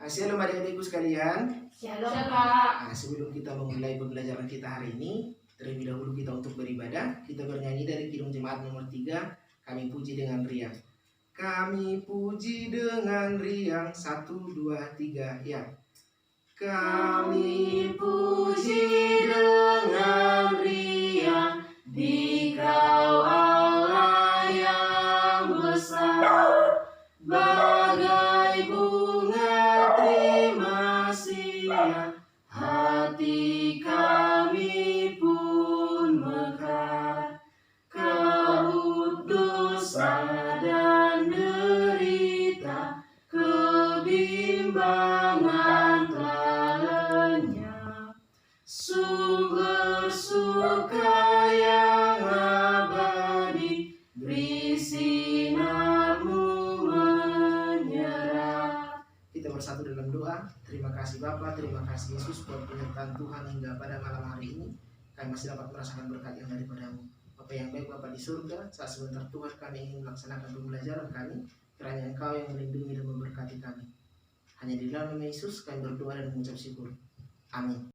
Shalom adik-adikku sekalian. Shalom Kak. Sebelum kita memulai pembelajaran kita hari ini, terlebih dahulu kita untuk beribadah. Kita bernyanyi dari Kidung Jemaat nomor 3, Kami Puji dengan Riang. Kami puji dengan riang, 1, 2, 3, ya. Kami puji dengan riang, Dikau Allah yang besar, bagai bunga terima kasih, hati kami pun mekar, kabut dosa dan derita, kebimbangan telah lenyap, sumber suka yang abadi, beri sinarmu menyerap. Kita bersatu dalam doa. Terima kasih Bapa, terima kasih Yesus buat penyertaan Tuhan hingga pada malam hari ini. Kami masih dapat merasakan berkat yang daripadamu. Bapa yang baik, Bapa di surga, saat sebentar Tuhan kami ingin melaksanakan pembelajaran kami. Kiranya Engkau yang melindungi dan memberkati kami. Hanya di dalam nama Yesus kami berdoa dan mengucap syukur. Amin.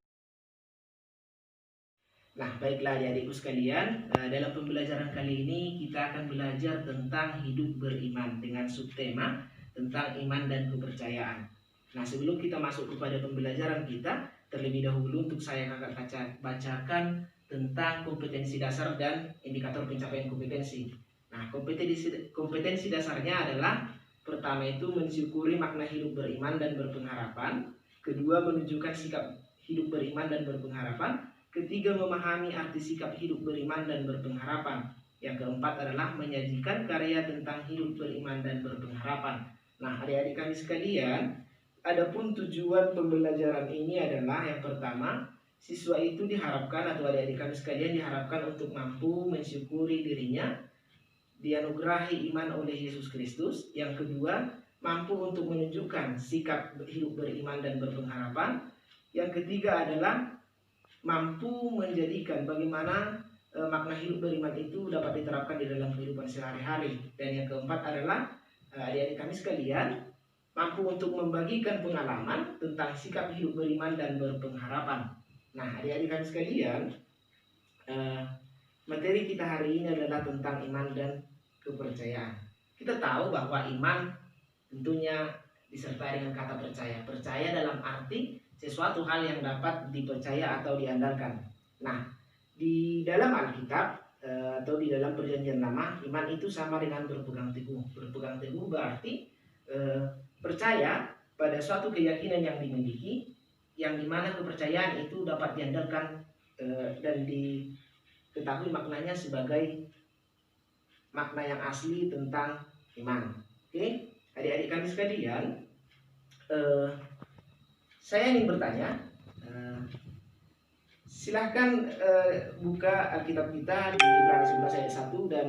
Nah, baiklah adik-adikku sekalian, dalam pembelajaran kali ini kita akan belajar tentang hidup beriman dengan subtema tentang iman dan kepercayaan. Nah, sebelum kita masuk kepada pembelajaran kita, terlebih dahulu untuk saya akan bacakan tentang kompetensi dasar dan indikator pencapaian kompetensi. Nah, kompetensi dasarnya adalah pertama itu mensyukuri makna hidup beriman dan berpengharapan, kedua menunjukkan sikap hidup beriman dan berpengharapan, ketiga memahami arti sikap hidup beriman dan berpengharapan, yang keempat adalah menyajikan karya tentang hidup beriman dan berpengharapan. Nah, adik-adik kami sekalian, adapun tujuan pembelajaran ini adalah yang pertama, siswa itu diharapkan atau adik-adik kami sekalian diharapkan untuk mampu mensyukuri dirinya dianugerahi iman oleh Yesus Kristus. Yang kedua, mampu untuk menunjukkan sikap hidup beriman dan berpengharapan. Yang ketiga adalah mampu menjadikan bagaimana makna hidup beriman itu dapat diterapkan di dalam kehidupan sehari-hari. Dan yang keempat adalah adik-adik kami sekalian mampu untuk membagikan pengalaman tentang sikap hidup beriman dan berpengharapan. Nah, adik-adik kami sekalian, materi kita hari ini adalah tentang iman dan kepercayaan. Kita tahu bahwa iman tentunya disertai dengan kata percaya. Percaya dalam arti sesuatu hal yang dapat dipercaya atau diandalkan. Nah, di dalam Alkitab atau di dalam Perjanjian Lama, iman itu sama dengan berpegang teguh. Berpegang teguh berarti percaya pada suatu keyakinan yang dimiliki, yang dimana kepercayaan itu dapat diandalkan dan diketahui maknanya sebagai makna yang asli tentang iman. Oke, adik-adik kami sekalian, saya ingin bertanya, silahkan buka Alkitab kita di Ibrani 11 ayat 1 dan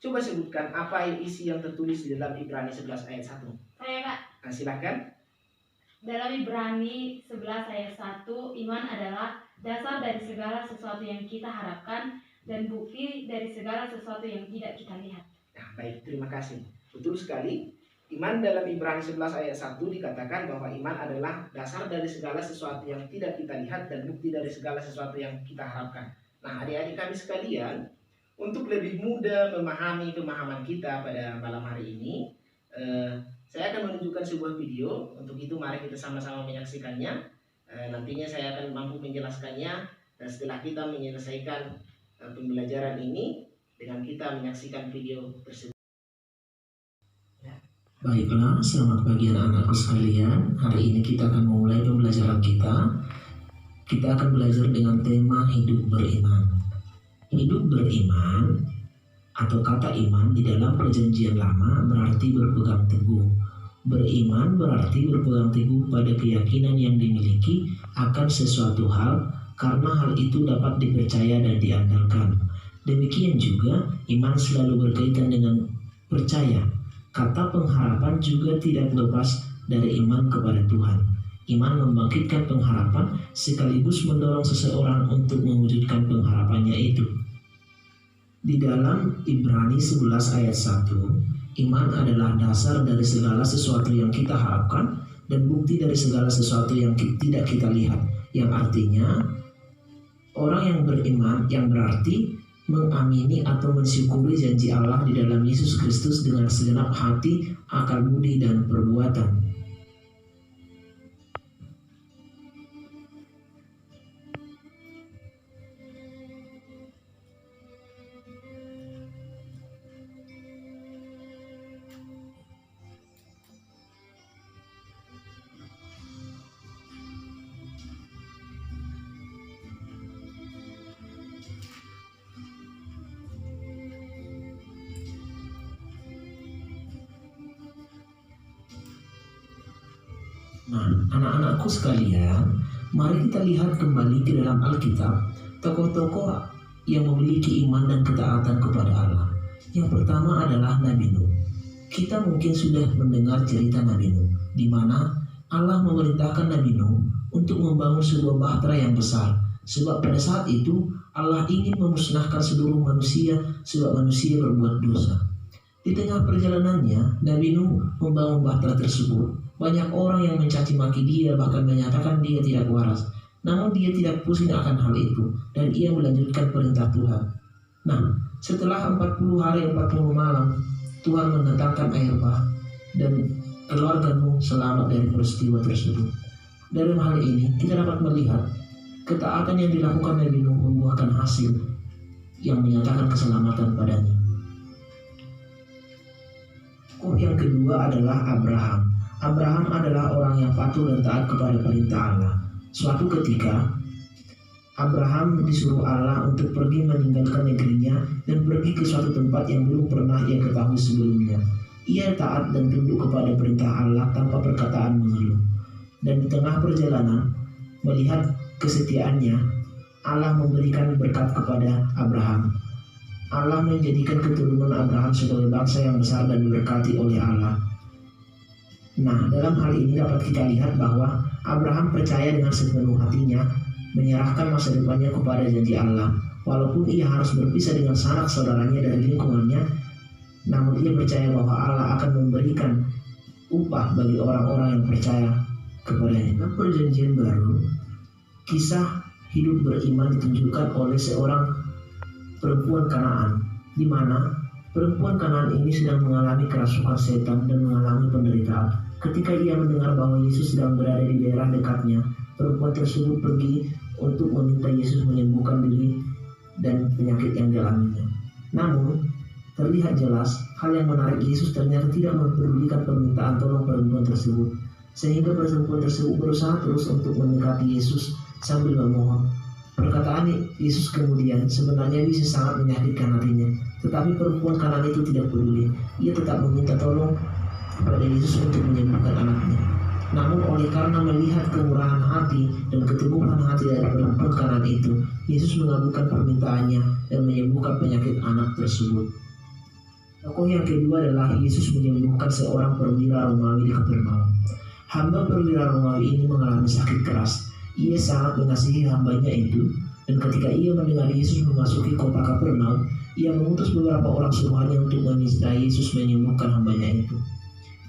coba sebutkan apa isi yang tertulis di dalam Ibrani 11 ayat 1. Saya Kak. Nah, silahkan. Dalam Ibrani 11 ayat 1, iman adalah dasar dari segala sesuatu yang kita harapkan dan bukti dari segala sesuatu yang tidak kita lihat. Nah, baik, terima kasih. Betul sekali. Iman dalam Ibrani 11 ayat 1 dikatakan bahwa iman adalah dasar dari segala sesuatu yang tidak kita lihat dan bukti dari segala sesuatu yang kita harapkan. Nah, adik-adik kami sekalian, untuk lebih mudah memahami pemahaman kita pada malam hari ini, saya akan menunjukkan sebuah video. Untuk itu mari kita sama-sama menyaksikannya. Nantinya saya akan mampu menjelaskannya, dan setelah kita menyelesaikan pembelajaran ini dengan kita menyaksikan video tersebut. Baiklah, selamat pagi anak-anakku sekalian. Hari ini kita akan memulai pembelajaran kita. Kita akan belajar dengan tema hidup beriman. Hidup beriman atau kata iman di dalam Perjanjian Lama berarti berpegang teguh. Beriman berarti berpegang teguh pada keyakinan yang dimiliki akan sesuatu hal karena hal itu dapat dipercaya dan diandalkan. Demikian juga iman selalu berkaitan dengan percaya. Kata pengharapan juga tidak lepas dari iman kepada Tuhan. Iman membangkitkan pengharapan sekaligus mendorong seseorang untuk mewujudkan pengharapannya itu. Di dalam Ibrani 11 ayat 1, iman adalah dasar dari segala sesuatu yang kita harapkan dan bukti dari segala sesuatu yang tidak kita lihat. Yang artinya, orang yang beriman yang berarti mengamini atau mensyukuri janji Allah di dalam Yesus Kristus dengan segenap hati, akal budi, dan perbuatan. Nah, anak-anakku sekalian, mari kita lihat kembali ke dalam Alkitab, tokoh-tokoh yang memiliki iman dan ketaatan kepada Allah. Yang pertama adalah Nabi Nuh. Kita mungkin sudah mendengar cerita Nabi Nuh, di mana Allah memerintahkan Nabi Nuh untuk membangun sebuah bahtera yang besar. Sebab pada saat itu Allah ingin memusnahkan seluruh manusia sebab manusia berbuat dosa. Di tengah perjalanannya, Nabi Nuh membangun bahtera tersebut. Banyak orang yang mencaci maki dia, bahkan menyatakan dia tidak waras. Namun dia tidak pusing akan hal itu, dan ia melanjutkan perintah Tuhan. Nah, setelah 40 hari 40 malam, Tuhan mendatangkan air bah, dan keluarga Nuh selamat dari peristiwa tersebut. Dalam hal ini, kita dapat melihat ketaatan yang dilakukan Nabi Nuh membuahkan hasil yang menyatakan keselamatan padanya. Yang kedua adalah Abraham. Abraham adalah orang yang patuh dan taat kepada perintah Allah. Suatu ketika, Abraham disuruh Allah untuk pergi meninggalkan negerinya dan pergi ke suatu tempat yang belum pernah ia ketahui sebelumnya. Ia taat dan tunduk kepada perintah Allah tanpa perkataan mengeluh. Dan di tengah perjalanan, melihat kesetiaannya, Allah memberikan berkat kepada Abraham. Allah menjadikan keturunan Abraham sebagai bangsa yang besar dan diberkati oleh Allah. Nah, dalam hal ini dapat kita lihat bahwa Abraham percaya dengan sepenuh hatinya, menyerahkan masa depannya kepada janji Allah. Walaupun ia harus berpisah dengan sanak saudaranya dari lingkungannya, namun ia percaya bahwa Allah akan memberikan upah bagi orang-orang yang percaya kepadanya. Dalam perjanjian baru, kisah hidup beriman ditunjukkan oleh seorang perempuan Kanaan, di mana perempuan Kanaan ini sedang mengalami kerasukan setan dan mengalami penderitaan. Ketika ia mendengar bahwa Yesus sedang berada di daerah dekatnya, perempuan tersebut pergi untuk meminta Yesus menyembuhkan diri dan penyakit yang dialaminya. Namun, terlihat jelas hal yang menarik, Yesus ternyata tidak mempedulikan permintaan tolong perempuan tersebut, sehingga perempuan tersebut berusaha terus untuk mendekati Yesus sambil memohon. Perkataan Yesus kemudian sebenarnya bisa sangat menyakitkan hatinya, tetapi perempuan Kanaan itu tidak peduli. Ia tetap meminta tolong kepada Yesus untuk menyembuhkan anaknya. Namun oleh karena melihat kemurahan hati dan keteguhan hati dari perempuan Kanaan itu, Yesus mengabulkan permintaannya dan menyembuhkan penyakit anak tersebut. Tokoh yang kedua adalah Yesus menyembuhkan seorang perwira Romawi di Kapernaum. Hamba perwira Romawi ini mengalami sakit keras. Ia sangat mengasihi hambanya itu, dan ketika ia mendengar Yesus memasuki kota Kapernaum, ia mengutus beberapa orang suruhannya untuk meminta Yesus menyembuhkan hambanya itu.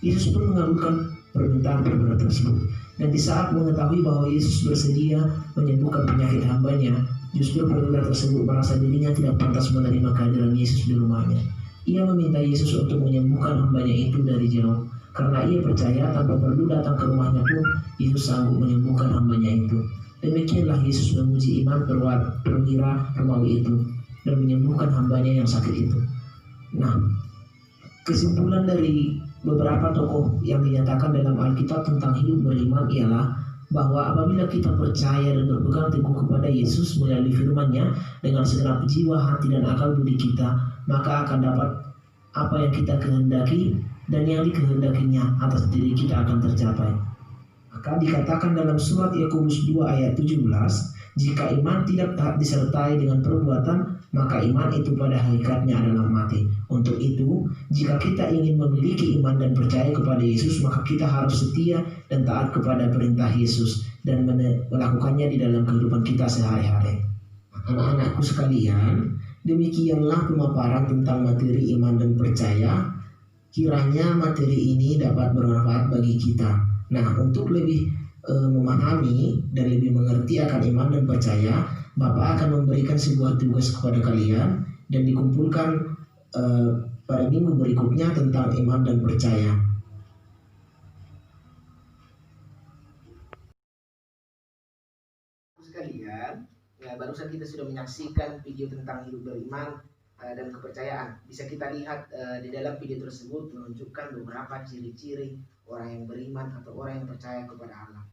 Yesus pun mengabulkan permintaan perwira tersebut, dan di saat mengetahui bahwa Yesus bersedia menyembuhkan penyakit hambanya, justru perwira tersebut merasa dirinya tidak pantas menerima kehadiran Yesus di rumahnya. Ia meminta Yesus untuk menyembuhkan hambanya itu dari jauh, karena ia percaya tanpa perlu datang ke rumahnya pun Yesus sanggup menyembuhkan hambanya itu. Demikianlah Yesus memuji iman perwira Romawi itu dan menyembuhkan hambanya yang sakit itu. Nah, kesimpulan dari beberapa tokoh yang dinyatakan dalam Alkitab tentang hidup beriman ialah bahwa apabila kita percaya dan berpegang teguh kepada Yesus melalui firman-Nya dengan segenap jiwa, hati, dan akal budi kita, maka akan dapat apa yang kita kehendaki, dan yang dikehendakinya atas diri kita akan tercapai. Maka dikatakan dalam surat Yakobus 2 ayat 17, jika iman tidak disertai dengan perbuatan, maka iman itu pada hakikatnya adalah mati. Untuk itu, jika kita ingin memiliki iman dan percaya kepada Yesus, maka kita harus setia dan taat kepada perintah Yesus dan melakukannya di dalam kehidupan kita sehari-hari. Anak-anakku sekalian, demikianlah pemaparan tentang materi iman dan percaya. Kiranya materi ini dapat bermanfaat bagi kita. Nah, untuk lebih memahami dan lebih mengerti akan iman dan percaya, Bapak akan memberikan sebuah tugas kepada kalian dan dikumpulkan pada minggu berikutnya tentang iman dan percaya. Sekalian, ya, barusan kita sudah menyaksikan video tentang hidup beriman dan kepercayaan. Bisa kita lihat di dalam video tersebut menunjukkan beberapa ciri-ciri orang yang beriman atau orang yang percaya kepada Allah.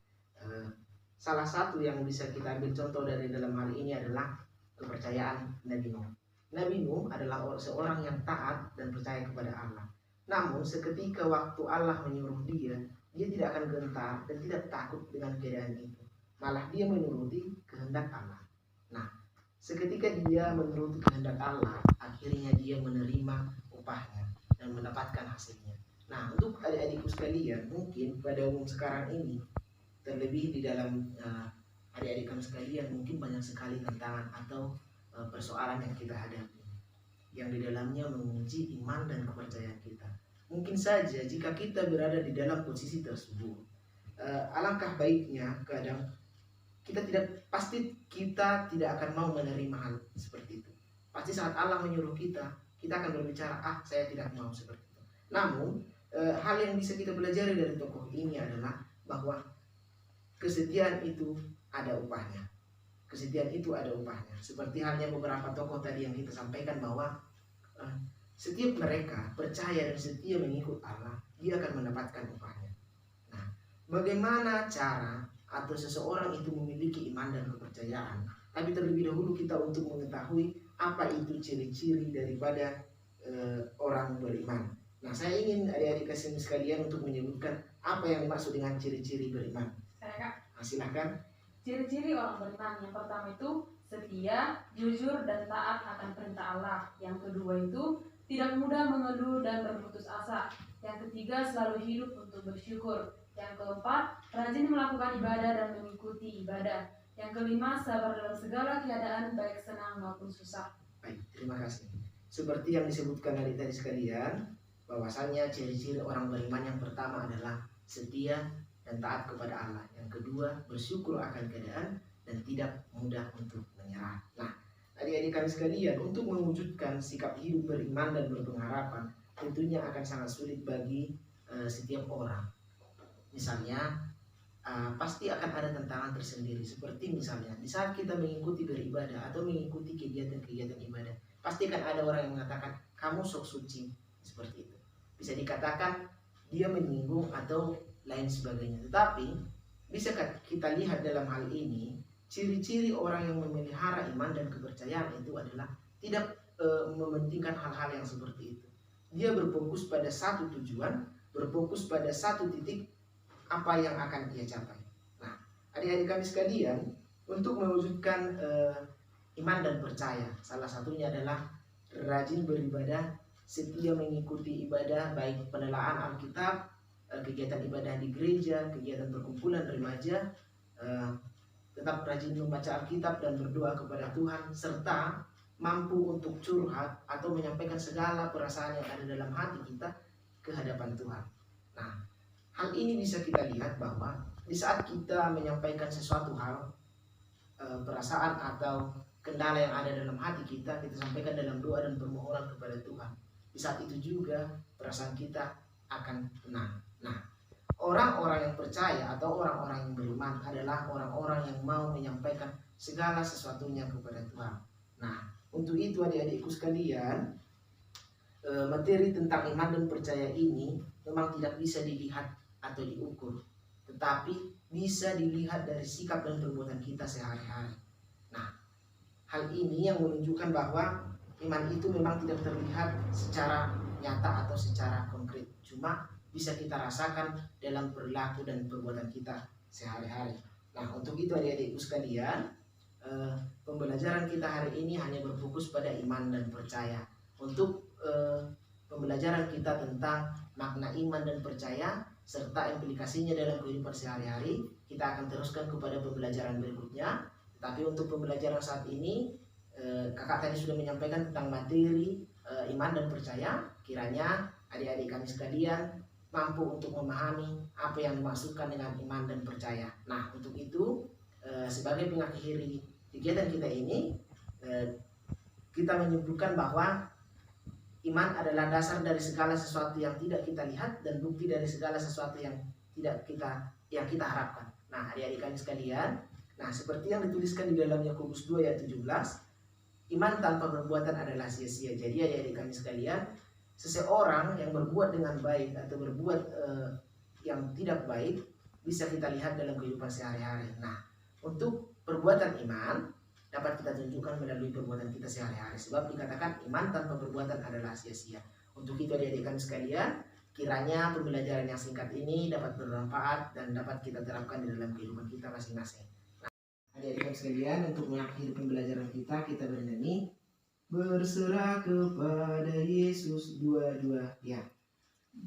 Salah satu yang bisa kita ambil contoh dari dalam hal ini adalah kepercayaan Nabi Nuh. Nabi Nuh adalah seorang yang taat dan percaya kepada Allah. Namun seketika waktu Allah menyuruh dia tidak akan gentar dan tidak takut dengan keadaan itu. Malah dia menuruti kehendak Allah. Nah, seketika dia menuruti kehendak Allah, akhirnya dia menerima upahnya dan mendapatkan hasilnya. Nah, untuk adik-adikku sekalian, mungkin pada umum sekarang ini, terlebih di dalam adik-adik kami sekalian, mungkin banyak sekali tantangan atau persoalan yang kita hadapi, yang di dalamnya menguji iman dan kepercayaan kita. Mungkin saja jika kita berada di dalam posisi tersebut, alangkah baiknya kadang kita tidak akan mau menerima hal seperti itu. Pasti saat Allah menyuruh kita akan berbicara, saya tidak mau seperti itu. Namun hal yang bisa kita pelajari dari tokoh ini adalah bahwa kesetiaan itu ada upahnya. Kesetiaan itu ada upahnya. Seperti halnya beberapa tokoh tadi yang kita sampaikan, bahwa setiap mereka percaya dan setia mengikut Allah, dia akan mendapatkan upahnya. Nah, bagaimana cara atau seseorang itu memiliki iman dan kepercayaan? Tapi terlebih dahulu kita untuk mengetahui apa itu ciri-ciri daripada orang beriman. Nah, saya ingin adik-adik sekalian untuk menyebutkan apa yang dimaksud dengan ciri-ciri beriman. Silakan. Ciri-ciri orang beriman yang pertama itu setia, jujur, dan taat akan perintah Allah. Yang kedua itu tidak mudah mengeluh dan berputus asa. Yang ketiga selalu hidup untuk bersyukur. Yang keempat, rajin melakukan ibadah dan mengikuti ibadah. Yang kelima, sabar dalam segala keadaan, baik senang maupun susah. Baik, terima kasih. Seperti yang disebutkan tadi sekalian, bahwasanya ciri-ciri orang beriman yang pertama adalah setia dan taat kepada Allah. Yang kedua, bersyukur akan keadaan dan tidak mudah untuk menyerah. Nah, adik-adik kami sekalian, untuk mewujudkan sikap hidup beriman dan berpengharapan tentunya akan sangat sulit bagi setiap orang. Misalnya pasti akan ada tantangan tersendiri. Seperti misalnya di saat kita mengikuti beribadah atau mengikuti kegiatan-kegiatan ibadah, pasti akan ada orang yang mengatakan kamu sok suci, seperti itu. Bisa dikatakan dia menyinggung atau lain sebagainya. Tetapi bisa kita lihat dalam hal ini, ciri-ciri orang yang memelihara iman dan kepercayaan itu adalah tidak mementingkan hal-hal yang seperti itu. Dia berfokus pada satu tujuan, berfokus pada satu titik apa yang akan dia capai. Nah, adik-adik kami sekalian, untuk mewujudkan iman dan percaya, salah satunya adalah rajin beribadah, setia mengikuti ibadah, baik penelaan Alkitab, kegiatan ibadah di gereja, kegiatan perkumpulan remaja, tetap rajin membaca Alkitab dan berdoa kepada Tuhan, serta mampu untuk curhat atau menyampaikan segala perasaan yang ada dalam hati kita ke hadapan Tuhan. Nah, hal ini bisa kita lihat bahwa di saat kita menyampaikan sesuatu hal, perasaan atau kendala yang ada dalam hati kita sampaikan dalam doa dan permohonan kepada Tuhan. Di saat itu juga perasaan kita akan tenang. Nah, orang-orang yang percaya atau orang-orang yang beriman adalah orang-orang yang mau menyampaikan segala sesuatunya kepada Tuhan. Nah, untuk itu adik-adikku sekalian, materi tentang iman dan percaya ini memang tidak bisa dilihat atau diukur, tetapi bisa dilihat dari sikap dan perbuatan kita sehari-hari. Nah, hal ini yang menunjukkan bahwa iman itu memang tidak terlihat secara nyata atau secara konkret, cuma bisa kita rasakan dalam perilaku dan perbuatan kita sehari-hari. Nah, untuk itu adik-adikku sekalian, pembelajaran kita hari ini hanya berfokus pada iman dan percaya. Untuk pembelajaran kita tentang makna iman dan percaya serta implikasinya dalam kehidupan sehari-hari, kita akan teruskan kepada pembelajaran berikutnya. Tapi untuk pembelajaran saat ini, kakak tadi sudah menyampaikan tentang materi iman dan percaya. Kiranya adik-adik kami sekalian mampu untuk memahami apa yang dimaksudkan dengan iman dan percaya. Nah, untuk itu sebagai pengakhiri kegiatan kita ini, kita menyimpulkan bahwa iman adalah dasar dari segala sesuatu yang tidak kita lihat dan bukti dari segala sesuatu yang kita harapkan. Nah, adik-adik kami sekalian, nah seperti yang dituliskan di dalam Yakobus 2 ayat 17, iman tanpa perbuatan adalah sia-sia. Jadi adik-adik kami sekalian, seseorang yang berbuat dengan baik atau berbuat yang tidak baik bisa kita lihat dalam kehidupan sehari-hari. Nah, untuk perbuatan iman dapat kita tunjukkan melalui perbuatan kita sehari-hari. Sebab dikatakan iman tanpa perbuatan adalah sia-sia. Untuk itu adik-adik kami sekalian, kiranya pembelajaran yang singkat ini dapat bermanfaat dan dapat kita terapkan di dalam kehidupan kita masing-masing. Nah, adik-adik kami sekalian, untuk mengakhiri pembelajaran kita bernyanyi berserah kepada Yesus, dua-dua ya.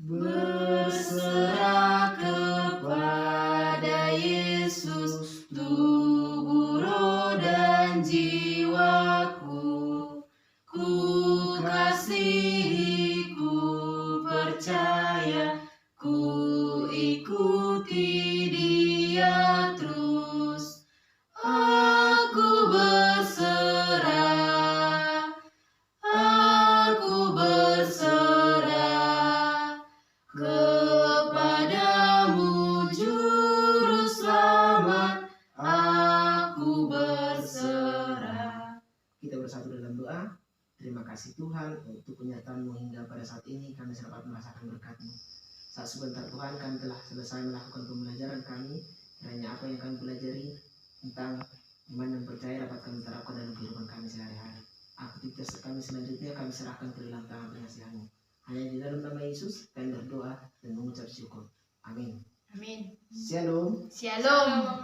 Berserah kepada Yesus, tubuh, roh, dan jiwaku. Ku kasihi, ku percaya, ku ikuti Dia terus. Aku berserah, aku berserah kepadamu Juru Selamat, aku berserah. Kita bersatu dalam doa. Terima kasih Tuhan untuk penyertaan-Mu hingga pada saat ini kami dapat merasakan berkat-Mu. Saat sebentar Tuhan kami telah selesai melakukan pembelajaran kami. Kiranya apa yang kami pelajari tentang iman dan percaya dapat kami terapkan dalam kehidupan kami sehari-hari. Aktivitas kami selanjutnya kami serahkan ke dalam tangan pengasihan-Mu. Hanya di dalam nama Yesus kami berdoa dan mengucap syukur. Amin. Amin. Shalom. Shalom.